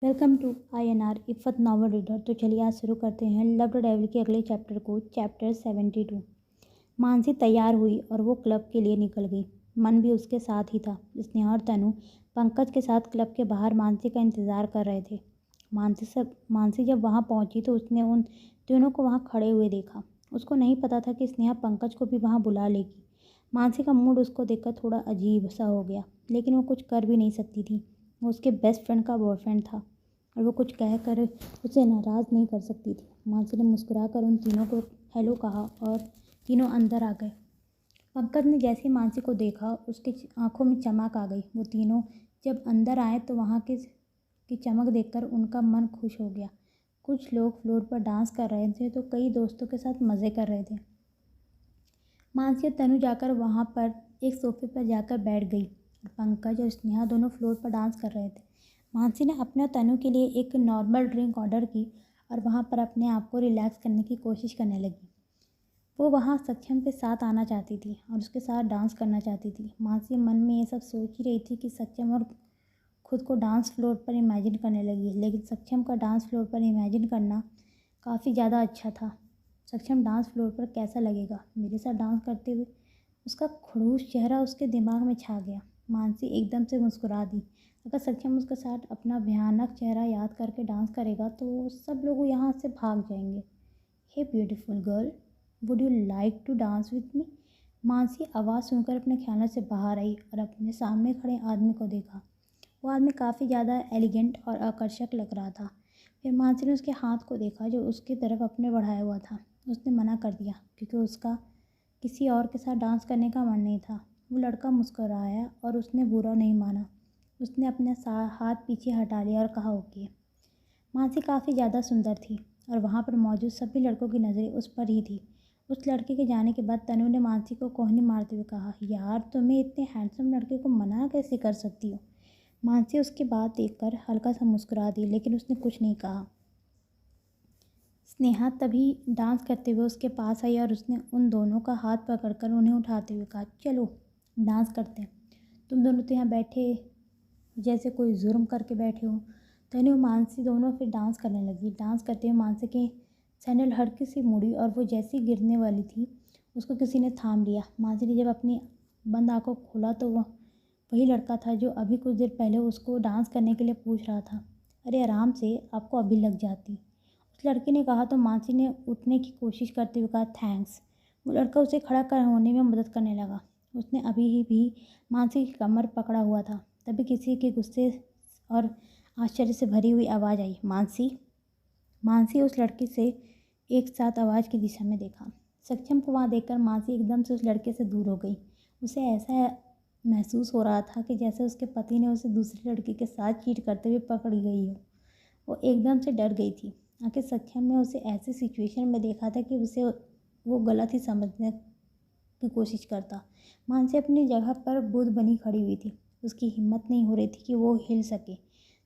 Welcome to INR Iffat novel reader. तो चलिए आज शुरू करते हैं लव द डेविल के अगले चैप्टर को। चैप्टर 72। मानसी तैयार हुई और वो क्लब के लिए निकल गई। मन भी उसके साथ ही था। स्नेहा और तनु पंकज के साथ क्लब के बाहर मानसी का इंतज़ार कर रहे थे। मानसी जब वहाँ पहुँची तो उसने उन तीनों को वहाँ खड़े हुए देखा। उसको नहीं पता था कि स्नेहा पंकज को भी वहाँ बुला लेगी। मानसी का मूड उसको देखकर थोड़ा अजीब सा हो गया, लेकिन वो कुछ कर भी नहीं सकती थी। वो उसके बेस्ट फ्रेंड का बॉयफ्रेंड था और वो कुछ कहकर उसे नाराज़ नहीं कर सकती थी। मानसी ने मुस्कुराकर उन तीनों को हेलो कहा और तीनों अंदर आ गए। पंकज ने जैसे ही मानसी को देखा उसकी आंखों में चमक आ गई। वो तीनों जब अंदर आए तो वहाँ की चमक देखकर उनका मन खुश हो गया। कुछ लोग फ्लोर पर डांस कर रहे थे तो कई दोस्तों के साथ मज़े कर रहे थे। मानसी और तनु जाकर वहाँ पर एक सोफे पर जाकर बैठ गई। पंकज और स्नेहा दोनों फ्लोर पर डांस कर रहे थे। मानसी ने अपने और तनु के लिए एक नॉर्मल ड्रिंक ऑर्डर की और वहाँ पर अपने आप को रिलैक्स करने की कोशिश करने लगी। वो वहाँ सक्षम के साथ आना चाहती थी और उसके साथ डांस करना चाहती थी। मानसी मन में ये सब सोच ही रही थी कि सक्षम और खुद को डांस फ्लोर पर इमेजिन करने लगी, लेकिन सक्षम का डांस फ्लोर पर इमेजिन करना काफ़ी ज़्यादा अच्छा था। सक्षम डांस फ्लोर पर कैसा लगेगा मेरे साथ डांस करते हुए? उसका खड़ूस चेहरा उसके दिमाग में छा गया। मानसी एकदम से मुस्कुरा दी। अगर सक्षम उसके साथ अपना भयानक चेहरा याद करके डांस करेगा तो सब लोग यहाँ से भाग जाएंगे। Hey beautiful girl, would you like to dance with me? Mansi आवाज़ सुनकर अपने ख्यालों से बाहर आई और अपने सामने खड़े आदमी को देखा। वो आदमी काफ़ी ज़्यादा एलिगेंट और आकर्षक लग रहा था। फिर मानसी ने उसके हाथ को देखा जो उसकी तरफ अपने बढ़ाया हुआ था। उसने मना कर दिया क्योंकि उसका किसी और के साथ डांस करने का मन नहीं था। वो लड़का मुस्कुराया और उसने बुरा नहीं माना। उसने अपने हाथ पीछे हटा लिया और कहा ओके। मानसी काफ़ी ज़्यादा सुंदर थी और वहाँ पर मौजूद सभी लड़कों की नज़रें उस पर ही थी। उस लड़के के जाने के बाद तनु ने मानसी को कोहनी मारते हुए कहा, यार तुम्हें इतने हैंडसम लड़के को मना कैसे कर सकती हो? मानसी उसकी बात देखकर हल्का सा मुस्कुरा दी, लेकिन उसने कुछ नहीं कहा। स्नेहा तभी डांस करते हुए उसके पास आई और उसने उन दोनों का हाथ पकड़कर उन्हें उठाते हुए कहा, चलो डांस करते हैं। तुम दोनों तो यहाँ बैठे जैसे कोई जुर्म करके बैठे हो। तनु और मानसी दोनों फिर डांस करने लगी। डांस करते हुए मानसी की सैंडल हल्की सी मुड़ी और वो जैसी गिरने वाली थी उसको किसी ने थाम लिया। मानसी ने जब अपनी बंद आंखों को खोला तो वही लड़का था जो अभी कुछ देर पहले उसको डांस करने के लिए पूछ रहा था। अरे आराम से, आपको अभी लग जाती, उस लड़के ने कहा। तो मानसी ने उठने की कोशिश करते हुए कहा, थैंक्स। वो लड़का उसे खड़ा कर होने में मदद करने लगा। उसने अभी ही भी मानसी की कमर पकड़ा हुआ था। तभी किसी के गुस्से और आश्चर्य से भरी हुई आवाज़ आई, मानसी। मानसी उस लड़के से एक साथ आवाज़ की दिशा में देखा। सक्षम को वहाँ देखकर मानसी एकदम से उस लड़के से दूर हो गई। उसे ऐसा महसूस हो रहा था कि जैसे उसके पति ने उसे दूसरे लड़के के साथ चीट करते हुए पकड़ी गई हो। वो एकदम से डर गई थी। आखिर सक्षम ने उसे ऐसी सिचुएशन में देखा था कि उसे वो गलत ही समझने की कोशिश करता। मानसी अपनी जगह पर बुद्ध बनी खड़ी हुई थी। उसकी हिम्मत नहीं हो रही थी कि वो हिल सके।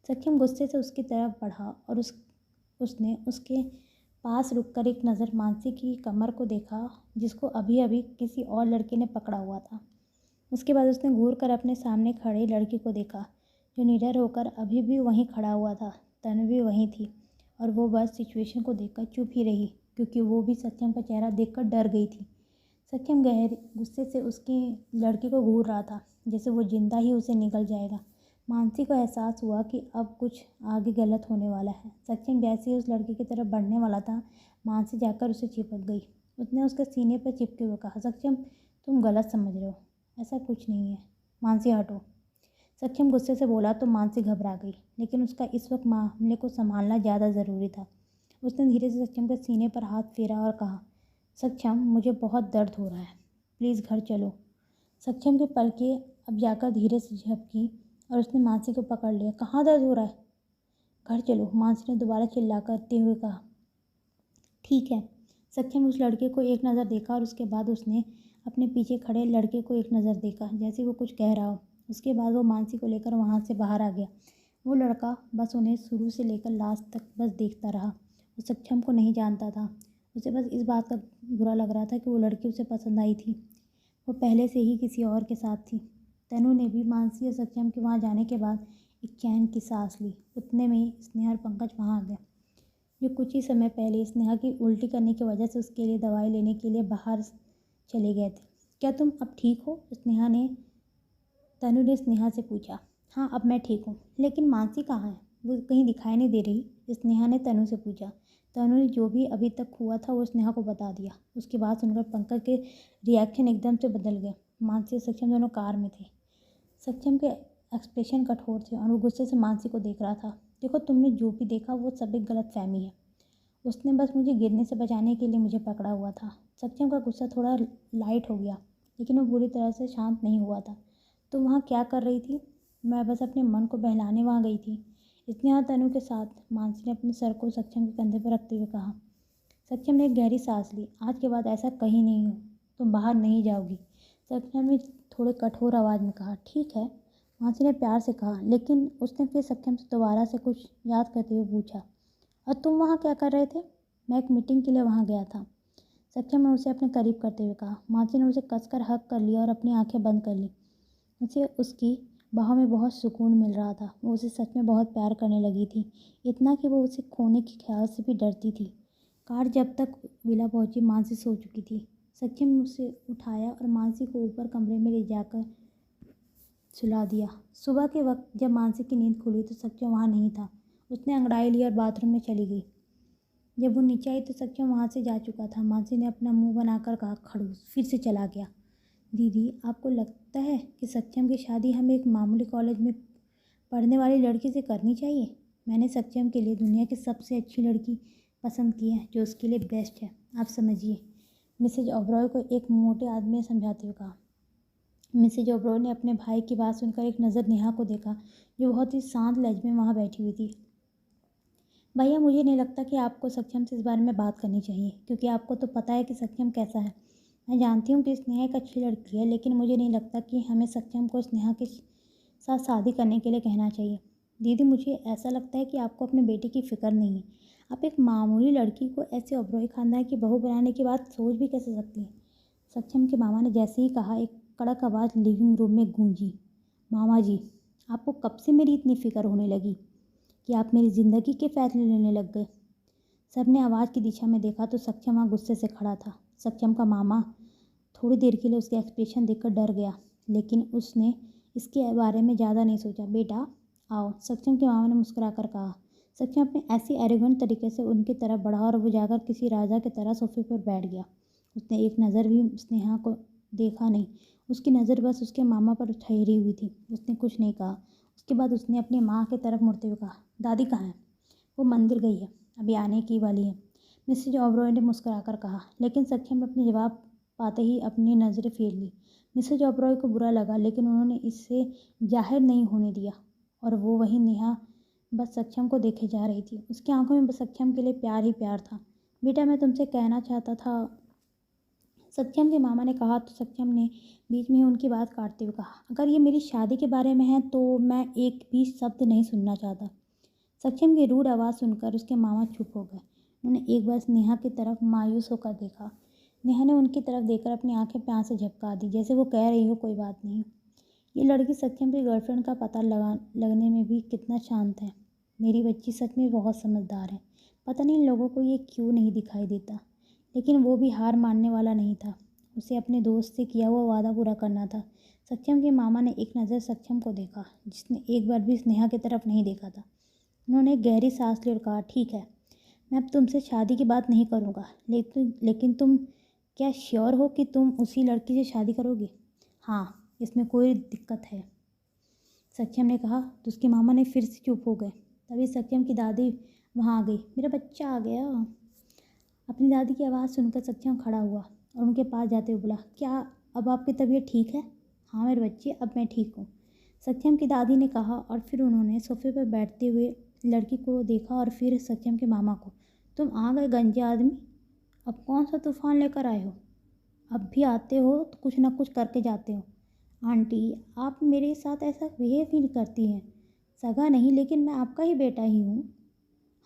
सक्षम गुस्से से उसकी तरफ बढ़ा और उसने उसके पास रुककर एक नज़र मानसी की कमर को देखा, जिसको अभी अभी किसी और लड़के ने पकड़ा हुआ था। उसके बाद उसने घूर कर अपने सामने खड़े लड़के को देखा जो निडर होकर अभी भी वहीं खड़ा हुआ था। तनु भी वहीं थी और वो बस सिचुएशन को देखकर चुप ही रही, क्योंकि वो भी सक्षम का चेहरा देखकर डर गई थी। सक्षम गहरे गुस्से से उसकी लड़की को घूर रहा था, जैसे वो जिंदा ही उसे निकल जाएगा। मानसी को एहसास हुआ कि अब कुछ आगे गलत होने वाला है। सक्षम जैसे ही उस लड़की की तरफ बढ़ने वाला था, मानसी जाकर उसे चिपक गई। उसने उसके सीने पर चिपके हुए कहा, सक्षम तुम गलत समझ रहे हो, ऐसा कुछ नहीं है, मानसी हटो। सक्षम गुस्से से बोला तो मानसी घबरा गई, लेकिन उसका इस वक्त मामले को संभालना ज़्यादा ज़रूरी था। उसने धीरे से सक्षम के सीने पर हाथ फेरा और कहा, सक्षम मुझे बहुत दर्द हो रहा है, प्लीज़ घर चलो। सक्षम के पलकें अब जाकर धीरे से झपकी और उसने मानसी को पकड़ लिया। कहाँ दर्द हो रहा है? घर चलो, मानसी ने दोबारा चिल्ला करते हुए कहा। ठीक है। सक्षम उस लड़के को एक नज़र देखा और उसके बाद उसने अपने पीछे खड़े लड़के को एक नज़र देखा, जैसे वो कुछ कह रहा हो। उसके बाद वो मानसी को लेकर वहाँ से बाहर आ गया। वो लड़का बस उन्हें शुरू से लेकर लास्ट तक बस देखता रहा। वो सक्षम को नहीं जानता था। उसे बस इस बात का बुरा लग रहा था कि वो लड़की उसे पसंद आई थी। वो पहले से ही किसी और के साथ थी। तनु ने भी मानसी और सक्षम के वहाँ जाने के बाद एक चैन की सांस ली। उतने में ही स्नेहा और पंकज वहाँ आ गए, जो कुछ ही समय पहले स्नेहा की उल्टी करने की वजह से उसके लिए दवाई लेने के लिए बाहर चले गए थे। क्या तुम अब ठीक हो? तनु ने स्नेहा से पूछा। हाँ, अब मैं ठीक हूँ, लेकिन मानसी कहाँ है? वो कहीं दिखाई नहीं दे रही, स्नेहा ने तनु से पूछा। तनु ने जो भी अभी तक हुआ था वो स्नेहा को बता दिया। उसकी बात सुनकर पंकज के रिएक्शन एकदम से बदल गए। मानसी और सक्षम दोनों कार में थे। सक्षम के एक्सप्रेशन कठोर थे और वो गुस्से से मानसी को देख रहा था। देखो, तुमने जो भी देखा वो सब एक गलतफहमी है। उसने बस मुझे गिरने से बचाने के लिए मुझे पकड़ा हुआ था। सक्षम का गुस्सा थोड़ा लाइट हो गया, लेकिन वो बुरी तरह से शांत नहीं हुआ था। तुम वहाँ क्या कर रही थी? मैं बस अपने मन को बहलाने वहाँ गई थी। स्नेहा तनु के साथ। मानसी ने अपने सर को सक्षम के कंधे पर रखते हुए कहा। सक्षम ने एक गहरी सांस ली। आज के बाद ऐसा कहीं नहीं हो, तुम बाहर नहीं जाओगी, सक्षम ने थोड़े कठोर आवाज़ में कहा। ठीक है, मानसी ने प्यार से कहा, लेकिन उसने फिर सक्षम से दोबारा से कुछ याद करते हुए पूछा। और तुम वहाँ क्या कर रहे थे? मैं एक मीटिंग के लिए वहाँ गया था, सक्षम ने उसे अपने करीब करते हुए कहा। मानसी ने उसे कसकर हक कर लिया और अपनी आंखें बंद कर ली। उसे उसकी बाहों में बहुत सुकून मिल रहा था। वो उसे सच में बहुत प्यार करने लगी थी, इतना कि वो उसे खोने के ख्याल से भी डरती थी। कार जब तक विला पहुंची, मानसी सो चुकी थी। सक्षम ने उसे उठाया और मानसी को ऊपर कमरे में ले जाकर सुला दिया। सुबह के वक्त जब मानसी की नींद खुली तो सक्षम वहाँ नहीं था। उसने अंगड़ाई ली और बाथरूम में चली गई। जब वो नीचे आई तो सक्षम वहाँ से जा चुका था। मानसी ने अपना मुंह बनाकर कहा, खड़ूस, फिर से चला गया। दीदी, आपको लगता है कि सक्षम की शादी हमें एक मामूली कॉलेज में पढ़ने वाली लड़की से करनी चाहिए? मैंने सक्षम के लिए दुनिया की सबसे अच्छी लड़की पसंद की है, जो उसके लिए बेस्ट है। आप समझिए, मिसेज ओबरॉय को एक मोटे आदमी ने समझाते हुए कहा। मिसेज ओबरॉय ने अपने भाई की बात सुनकर एक नज़र नेहा को देखा, जो बहुत ही शांत लहजे में वहाँ बैठी हुई थी। भैया, मुझे नहीं लगता कि आपको सक्षम से इस बारे में बात करनी चाहिए, क्योंकि आपको तो पता है कि सक्षम कैसा है। मैं जानती हूँ कि स्नेहा एक अच्छी लड़की है, लेकिन मुझे नहीं लगता कि हमें सक्षम को स्नेहा के साथ शादी करने के लिए कहना चाहिए। दीदी, मुझे ऐसा लगता है कि आपको अपने बेटे की फ़िक्र नहीं है। आप एक मामूली लड़की को ऐसे ओबरॉय खानदान की बहू बनाने की बात सोच भी कैसे सकती हैं? सक्षम के मामा ने जैसे ही कहा, एक कड़क आवाज़ लिविंग रूम में गूंजी। मामा जी, आपको कब से मेरी इतनी फ़िक्र होने लगी कि आप मेरी ज़िंदगी के फैसले लेने लग गए? सबने आवाज़ की दिशा में देखा तो सक्षम वहाँ गुस्से से खड़ा था। सक्षम का मामा थोड़ी देर के लिए उसके एक्सप्रेशन देखकर डर गया, लेकिन उसने इसके बारे में ज़्यादा नहीं सोचा। बेटा आओ, सक्षम के मामा ने मुस्कुराकर कहा। सक्षम अपने ऐसी एरोगेंट तरीके से उनकी तरफ बढ़ा और वो जाकर किसी राजा की तरह सोफे पर बैठ गया। उसने एक नज़र भी स्नेहा को देखा नहीं। उसकी नज़र बस उसके मामा पर ठहरी हुई थी। उसने कुछ नहीं कहा। उसके बाद उसने अपनी माँ की तरफ मुड़ते हुए कहा, दादी कहाँ है? वो मंदिर गई है, अभी आने की वाली है, मिसेज ओबरॉय ने मुस्कुराकर कहा। लेकिन सक्षम ने अपने जवाब पाते ही अपनी नज़रें फेर ली। मिसेज ओबरॉय को बुरा लगा, लेकिन उन्होंने इसे जाहिर नहीं होने दिया और वो वहीं नेहा बस सक्षम को देखे जा रही थी। उसकी आंखों में बस सक्षम के लिए प्यार ही प्यार था। बेटा, मैं तुमसे कहना चाहता था, सक्षम के मामा ने कहा तो सक्षम ने बीच में ही उनकी बात काटते हुए कहा, अगर ये मेरी शादी के बारे में है तो मैं एक भी शब्द नहीं सुनना चाहता। सक्षम की रूड आवाज़ सुनकर उसके मामा चुप हो गए। उन्होंने एक बार नेहा की तरफ मायूस होकर देखा। नेहा ने उनकी तरफ देखकर अपनी आंखें प्यार से झपका दी, जैसे वो कह रही हो, कोई बात नहीं। ये लड़की सक्षम की गर्लफ्रेंड का पता लगने में भी कितना शांत है। मेरी बच्ची सच में बहुत समझदार है। पता नहीं लोगों को ये क्यों नहीं दिखाई देता। लेकिन वो भी हार मानने वाला नहीं था। उसे अपने दोस्त से किया हुआ वादा पूरा करना था। सक्षम के मामा ने एक नज़र सक्षम को देखा, जिसने एक बार भी स्नेहा की तरफ नहीं देखा था। उन्होंने एक गहरी सांस ली और कहा, ठीक है, मैं अब तुमसे शादी की बात नहीं करूँगा, लेकिन तुम क्या श्योर हो कि तुम उसी लड़की से शादी करोगे? हाँ, इसमें कोई दिक्कत है, सक्षम ने कहा। तो उसके मामा ने फिर से चुप हो गए। तभी सक्षम की दादी वहाँ आ गई। मेरा बच्चा आ गया। अपनी दादी की आवाज़ सुनकर सक्षम खड़ा हुआ और उनके पास जाते हुए बोला, क्या अब आपकी तबीयत ठीक है? हाँ मेरे बच्चे, अब मैं ठीक हूँ, सक्षम की दादी ने कहा। और फिर उन्होंने सोफे पर बैठते हुए लड़की को देखा और फिर सक्षम के मामा को। तुम आ गए गंजे आदमी, अब कौन सा तूफान लेकर आए हो? अब भी आते हो तो कुछ ना कुछ करके जाते हो। आंटी, आप मेरे साथ ऐसा बिहेव ही करती हैं। सगा नहीं, लेकिन मैं आपका ही बेटा ही हूँ।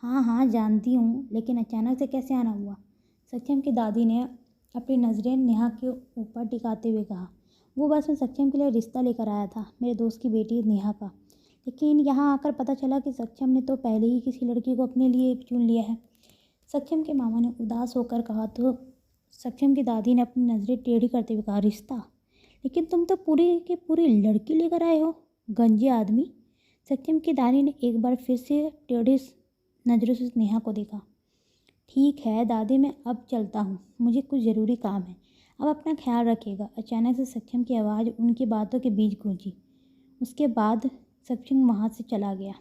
हाँ हाँ जानती हूँ, लेकिन अचानक से कैसे आना हुआ? सक्षम की दादी ने अपनी नज़रें नेहा के ऊपर टिकाते हुए कहा। वो बस मैं सक्षम के लिए रिश्ता लेकर आया था, मेरे दोस्त की बेटी नेहा का। लेकिन यहाँ आकर पता चला कि सक्षम ने तो पहले ही किसी लड़की को अपने लिए चुन लिया है। सक्षम के मामा ने उदास होकर कहा तो सक्षम की दादी ने अपनी नज़रें टेढ़ी करते हुए कहा, रिश्ता? लेकिन तुम तो पूरी की पूरी लड़की लेकर आए हो, गंजे आदमी। सक्षम की दादी ने एक बार फिर से टेढ़ी नज़रों से नेहा को देखा। ठीक है दादी, मैं अब चलता हूँ, मुझे कुछ ज़रूरी काम है। अब अपना ख्याल रखिएगा। अचानक से सक्षम की आवाज़ उनकी बातों के बीच गूंजी। उसके बाद सक्षम वहाँ से चला गया।